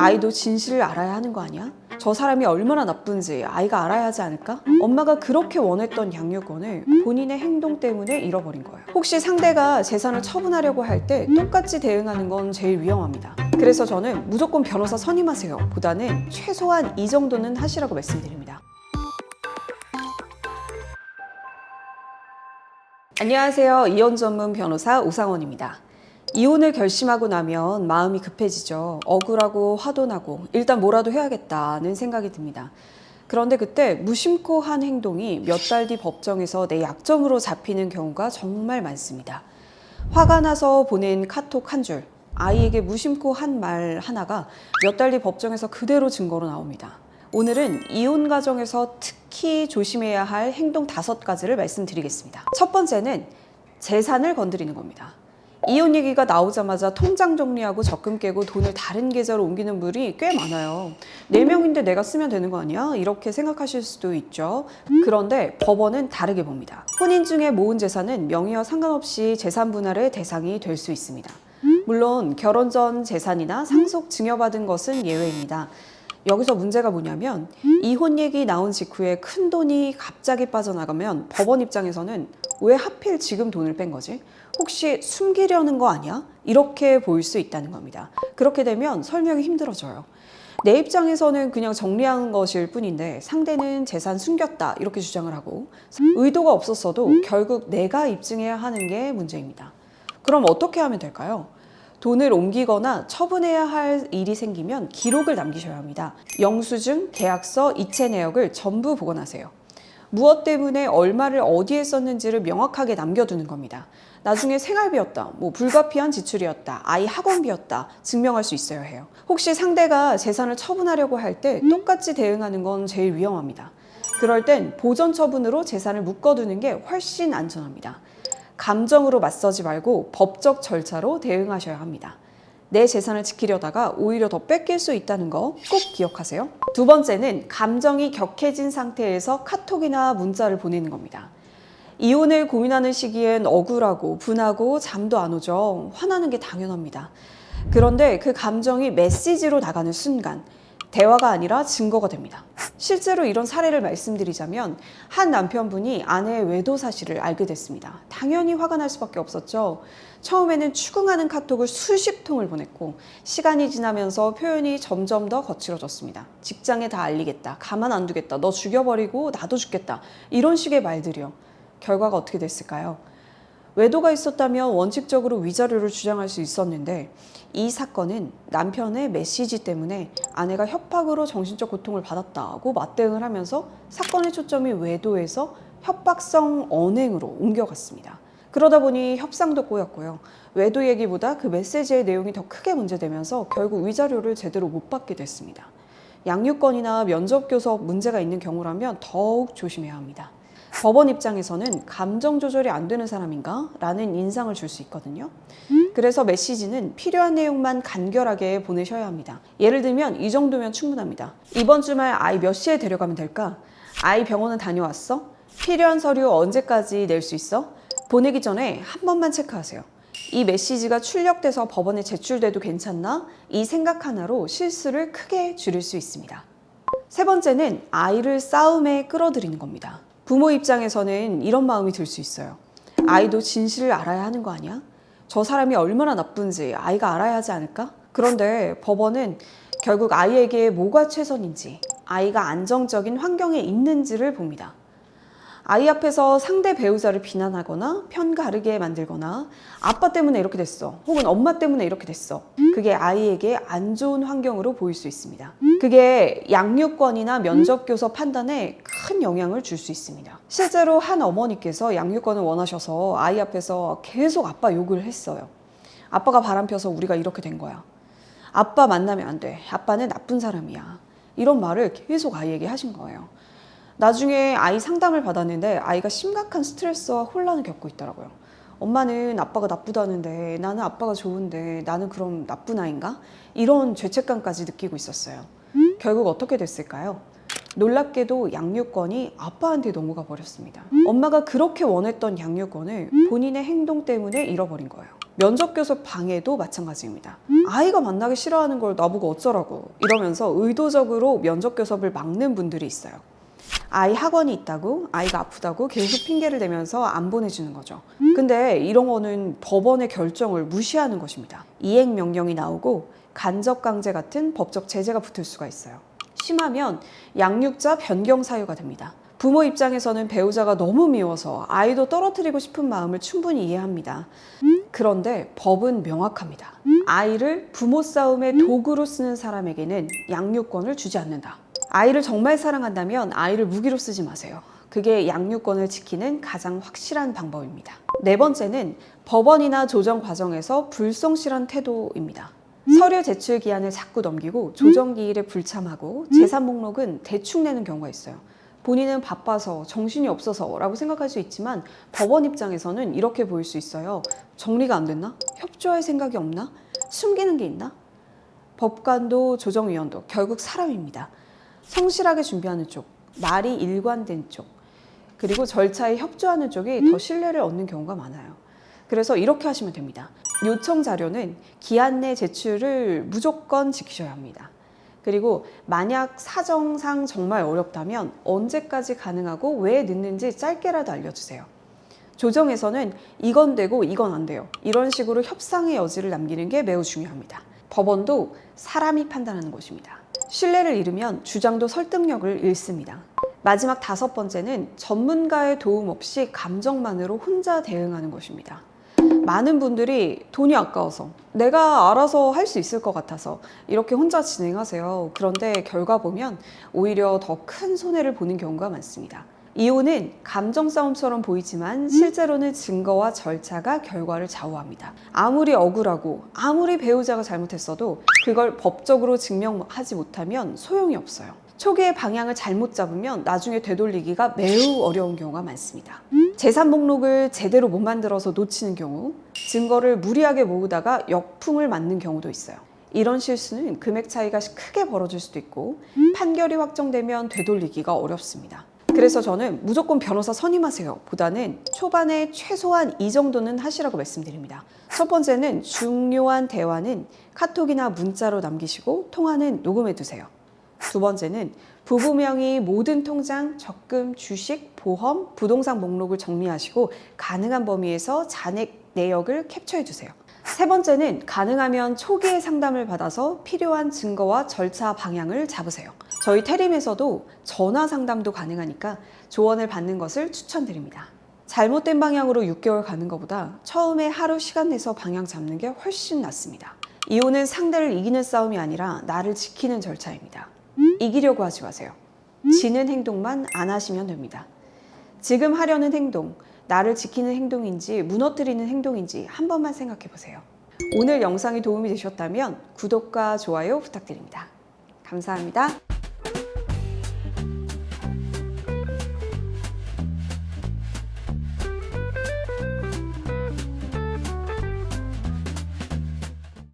아이도 진실을 알아야 하는 거 아니야? 저 사람이 얼마나 나쁜지 아이가 알아야 하지 않을까? 엄마가 그렇게 원했던 양육권을 본인의 행동 때문에 잃어버린 거예요. 혹시 상대가 재산을 처분하려고 할 때 똑같이 대응하는 건 제일 위험합니다. 그래서 저는 무조건 변호사 선임하세요 보다는 최소한 이 정도는 하시라고 말씀드립니다. 안녕하세요. 이혼 전문 변호사 오상원입니다. 이혼을 결심하고 나면 마음이 급해지죠. 억울하고 화도 나고 일단 뭐라도 해야겠다는 생각이 듭니다. 그런데 그때 무심코 한 행동이 몇 달 뒤 법정에서 내 약점으로 잡히는 경우가 정말 많습니다. 화가 나서 보낸 카톡 한 줄, 아이에게 무심코 한 말 하나가 몇 달 뒤 법정에서 그대로 증거로 나옵니다. 오늘은 이혼 과정에서 특히 조심해야 할 행동 5가지를 말씀드리겠습니다. 첫 번째는 재산을 건드리는 겁니다. 이혼 얘기가 나오자마자 통장 정리하고 적금 깨고 돈을 다른 계좌로 옮기는 분이 꽤 많아요. 4명인데 내가 쓰면 되는 거 아니야? 이렇게 생각하실 수도 있죠. 그런데 법원은 다르게 봅니다. 혼인 중에 모은 재산은 명의와 상관없이 재산 분할의 대상이 될 수 있습니다. 물론 결혼 전 재산이나 상속 증여받은 것은 예외입니다. 여기서 문제가 뭐냐면 이혼 얘기 나온 직후에 큰 돈이 갑자기 빠져나가면 법원 입장에서는 왜 하필 지금 돈을 뺀 거지? 혹시 숨기려는 거 아니야? 이렇게 보일 수 있다는 겁니다. 그렇게 되면 설명이 힘들어져요. 내 입장에서는 그냥 정리한 것일 뿐인데 상대는 재산 숨겼다 이렇게 주장을 하고 의도가 없었어도 결국 내가 입증해야 하는 게 문제입니다. 그럼 어떻게 하면 될까요? 돈을 옮기거나 처분해야 할 일이 생기면 기록을 남기셔야 합니다. 영수증, 계약서, 이체 내역을 전부 복원하세요. 무엇 때문에 얼마를 어디에 썼는지를 명확하게 남겨두는 겁니다. 나중에 생활비였다, 불가피한 지출이었다, 아이 학원비였다 증명할 수 있어야 해요. 혹시 상대가 재산을 처분하려고 할 때 똑같이 대응하는 건 제일 위험합니다. 그럴 땐 보전 처분으로 재산을 묶어두는 게 훨씬 안전합니다. 감정으로 맞서지 말고 법적 절차로 대응하셔야 합니다. 내 재산을 지키려다가 오히려 더 뺏길 수 있다는 거 꼭 기억하세요. 두 번째는 감정이 격해진 상태에서 카톡이나 문자를 보내는 겁니다. 이혼을 고민하는 시기엔 억울하고 분하고 잠도 안 오죠. 화나는 게 당연합니다. 그런데 그 감정이 메시지로 나가는 순간 대화가 아니라 증거가 됩니다. 실제로 이런 사례를 말씀드리자면 한 남편분이 아내의 외도 사실을 알게 됐습니다. 당연히 화가 날 수밖에 없었죠. 처음에는 추궁하는 카톡을 수십 통을 보냈고 시간이 지나면서 표현이 점점 더 거칠어졌습니다. 직장에 다 알리겠다, 가만 안 두겠다, 너 죽여버리고 나도 죽겠다 이런 식의 말들이요. 결과가 어떻게 됐을까요? 외도가 있었다면 원칙적으로 위자료를 주장할 수 있었는데 이 사건은 남편의 메시지 때문에 아내가 협박으로 정신적 고통을 받았다고 맞대응을 하면서 사건의 초점이 외도에서 협박성 언행으로 옮겨갔습니다. 그러다 보니 협상도 꼬였고요. 외도 얘기보다 그 메시지의 내용이 더 크게 문제되면서 결국 위자료를 제대로 못 받게 됐습니다. 양육권이나 면접교섭 문제가 있는 경우라면 더욱 조심해야 합니다. 법원 입장에서는 감정 조절이 안 되는 사람인가? 라는 인상을 줄 수 있거든요. 그래서 메시지는 필요한 내용만 간결하게 보내셔야 합니다. 예를 들면 이 정도면 충분합니다. 이번 주말 아이 몇 시에 데려가면 될까? 아이 병원은 다녀왔어? 필요한 서류 언제까지 낼 수 있어? 보내기 전에 한 번만 체크하세요. 이 메시지가 출력돼서 법원에 제출돼도 괜찮나? 이 생각 하나로 실수를 크게 줄일 수 있습니다. 세 번째는 아이를 싸움에 끌어들이는 겁니다. 부모 입장에서는 이런 마음이 들 수 있어요. 아이도 진실을 알아야 하는 거 아니야? 저 사람이 얼마나 나쁜지 아이가 알아야 하지 않을까? 그런데 법원은 결국 아이에게 뭐가 최선인지, 아이가 안정적인 환경에 있는지를 봅니다. 아이 앞에서 상대 배우자를 비난하거나 편가르게 만들거나 아빠 때문에 이렇게 됐어, 혹은 엄마 때문에 이렇게 됐어, 그게 아이에게 안 좋은 환경으로 보일 수 있습니다. 그게 양육권이나 면접교섭 판단에 큰 영향을 줄 수 있습니다. 실제로 한 어머니께서 양육권을 원하셔서 아이 앞에서 계속 아빠 욕을 했어요. 아빠가 바람펴서 우리가 이렇게 된 거야. 아빠 만나면 안 돼. 아빠는 나쁜 사람이야. 이런 말을 계속 아이에게 하신 거예요. 나중에 아이 상담을 받았는데 아이가 심각한 스트레스와 혼란을 겪고 있더라고요. 엄마는 아빠가 나쁘다는데 나는 아빠가 좋은데 나는 그럼 나쁜 아이인가? 이런 죄책감까지 느끼고 있었어요. 결국 어떻게 됐을까요? 놀랍게도 양육권이 아빠한테 넘어가 버렸습니다. 엄마가 그렇게 원했던 양육권을 본인의 행동 때문에 잃어버린 거예요. 면접교섭 방해도 마찬가지입니다. 아이가 만나기 싫어하는 걸 나보고 어쩌라고 이러면서 의도적으로 면접교섭을 막는 분들이 있어요. 아이 학원이 있다고, 아이가 아프다고 계속 핑계를 대면서 안 보내주는 거죠. 근데 이런 거는 법원의 결정을 무시하는 것입니다. 이행명령이 나오고 간접강제 같은 법적 제재가 붙을 수가 있어요. 심하면 양육자 변경 사유가 됩니다. 부모 입장에서는 배우자가 너무 미워서 아이도 떨어뜨리고 싶은 마음을 충분히 이해합니다. 그런데 법은 명확합니다. 아이를 부모 싸움의 도구로 쓰는 사람에게는 양육권을 주지 않는다. 아이를 정말 사랑한다면 아이를 무기로 쓰지 마세요. 그게 양육권을 지키는 가장 확실한 방법입니다. 네 번째는 법원이나 조정 과정에서 불성실한 태도입니다. 서류 제출 기한을 자꾸 넘기고 조정 기일에 불참하고 재산 목록은 대충 내는 경우가 있어요. 본인은 바빠서 정신이 없어서 라고 생각할 수 있지만 법원 입장에서는 이렇게 보일 수 있어요. 정리가 안 됐나? 협조할 생각이 없나? 숨기는 게 있나? 법관도 조정위원도 결국 사람입니다. 성실하게 준비하는 쪽, 말이 일관된 쪽, 그리고 절차에 협조하는 쪽이 더 신뢰를 얻는 경우가 많아요. 그래서 이렇게 하시면 됩니다. 요청 자료는 기한 내 제출을 무조건 지키셔야 합니다. 그리고 만약 사정상 정말 어렵다면 언제까지 가능하고 왜 늦는지 짧게라도 알려주세요. 조정에서는 이건 되고 이건 안 돼요. 이런 식으로 협상의 여지를 남기는 게 매우 중요합니다. 법원도 사람이 판단하는 것입니다. 신뢰를 잃으면 주장도 설득력을 잃습니다. 마지막 다섯 번째는 전문가의 도움 없이 감정만으로 혼자 대응하는 것입니다. 많은 분들이 돈이 아까워서 내가 알아서 할 수 있을 것 같아서 이렇게 혼자 진행하세요. 그런데 결과 보면 오히려 더 큰 손해를 보는 경우가 많습니다. 이혼은 감정 싸움처럼 보이지만 실제로는 증거와 절차가 결과를 좌우합니다. 아무리 억울하고 아무리 배우자가 잘못했어도 그걸 법적으로 증명하지 못하면 소용이 없어요. 초기에 방향을 잘못 잡으면 나중에 되돌리기가 매우 어려운 경우가 많습니다. 재산 목록을 제대로 못 만들어서 놓치는 경우, 증거를 무리하게 모으다가 역풍을 맞는 경우도 있어요. 이런 실수는 금액 차이가 크게 벌어질 수도 있고 판결이 확정되면 되돌리기가 어렵습니다. 그래서 저는 무조건 변호사 선임하세요 보다는 초반에 최소한 이 정도는 하시라고 말씀드립니다. 첫 번째는 중요한 대화는 카톡이나 문자로 남기시고 통화는 녹음해 두세요. 두 번째는 부부 명의 모든 통장, 적금, 주식, 보험, 부동산 목록을 정리하시고 가능한 범위에서 잔액 내역을 캡처해 주세요. 세 번째는 가능하면 초기에 상담을 받아서 필요한 증거와 절차 방향을 잡으세요. 저희 태림에서도 전화 상담도 가능하니까 조언을 받는 것을 추천드립니다. 잘못된 방향으로 6개월 가는 것보다 처음에 하루 시간 내서 방향 잡는 게 훨씬 낫습니다. 이혼은 상대를 이기는 싸움이 아니라 나를 지키는 절차입니다. 이기려고 하지 마세요. 지는 행동만 안 하시면 됩니다. 지금 하려는 행동, 나를 지키는 행동인지 무너뜨리는 행동인지 한 번만 생각해 보세요. 오늘 영상이 도움이 되셨다면 구독과 좋아요 부탁드립니다. 감사합니다.